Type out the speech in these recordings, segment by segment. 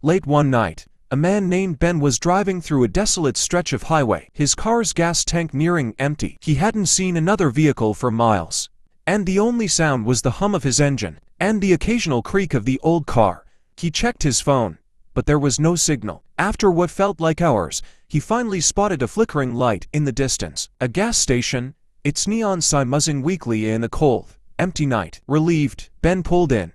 Late one night, a man named Ben was driving through a desolate stretch of highway, his car's gas tank nearing empty. He hadn't seen another vehicle for miles, and the only sound was the hum of his engine and the occasional creak of the old car. He checked his phone, but there was no signal. After what felt like hours, he finally spotted a flickering light in the distance. A gas station, its neon sign buzzing weakly in the cold, empty night. Relieved, Ben pulled in,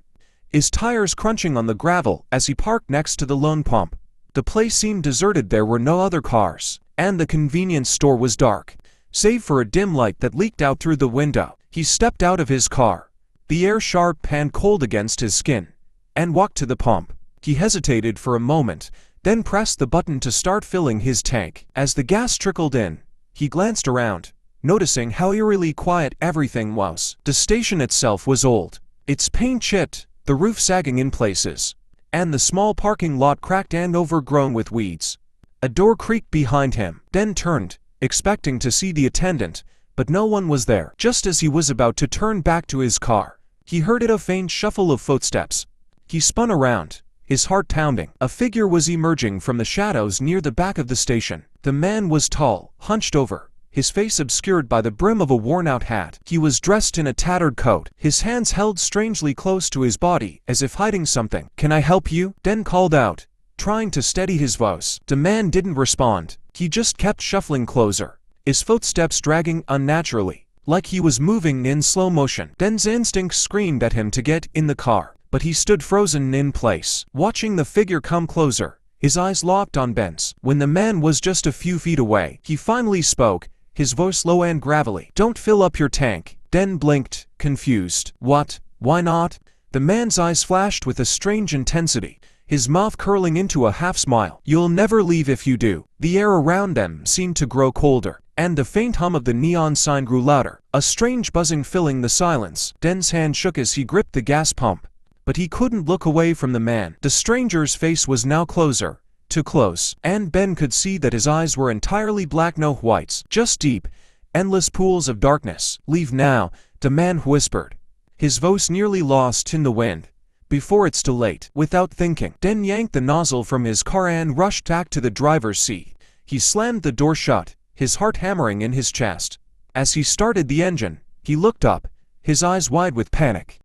his tires crunching on the gravel as he parked next to the lone pump. The place seemed deserted. There were no other cars, and the convenience store was dark, save for a dim light that leaked out through the window. He stepped out of his car, the air sharp and cold against his skin, and walked to the pump. He hesitated for a moment, then pressed the button to start filling his tank. As the gas trickled in, he glanced around, noticing how eerily quiet everything was. The station itself was old, its paint chipped, the roof sagging in places, and the small parking lot cracked and overgrown with weeds. A door creaked behind him. Ben turned, expecting to see the attendant, but no one was there. Just as he was about to turn back to his car, he heard a faint shuffle of footsteps. He spun around, his heart pounding. A figure was emerging from the shadows near the back of the station. The man was tall, hunched over, his face obscured by the brim of a worn-out hat. He was dressed in a tattered coat, his hands held strangely close to his body, as if hiding something. "Can I help you?" Ben called out, trying to steady his voice. The man didn't respond. He just kept shuffling closer, his footsteps dragging unnaturally, like he was moving in slow motion. Ben's instincts screamed at him to get in the car, but he stood frozen in place, watching the figure come closer, his eyes locked on Ben's. When the man was just a few feet away, he finally spoke, his voice low and gravelly. "Don't fill up your tank." Ben blinked, confused. "What? Why not?" The man's eyes flashed with a strange intensity, his mouth curling into a half-smile. "You'll never leave if you do." The air around them seemed to grow colder, and the faint hum of the neon sign grew louder, a strange buzzing filling the silence. Ben's hand shook as he gripped the gas pump, but he couldn't look away from the man. The stranger's face was now closer, too close, and Ben could see that his eyes were entirely black, no whites, just deep, endless pools of darkness. "Leave now," the man whispered, his voice nearly lost in the wind, "before it's too late." Without thinking, Ben yanked the nozzle from his car and rushed back to the driver's seat. He slammed the door shut, his heart hammering in his chest. As he started the engine, he looked up, his eyes wide with panic.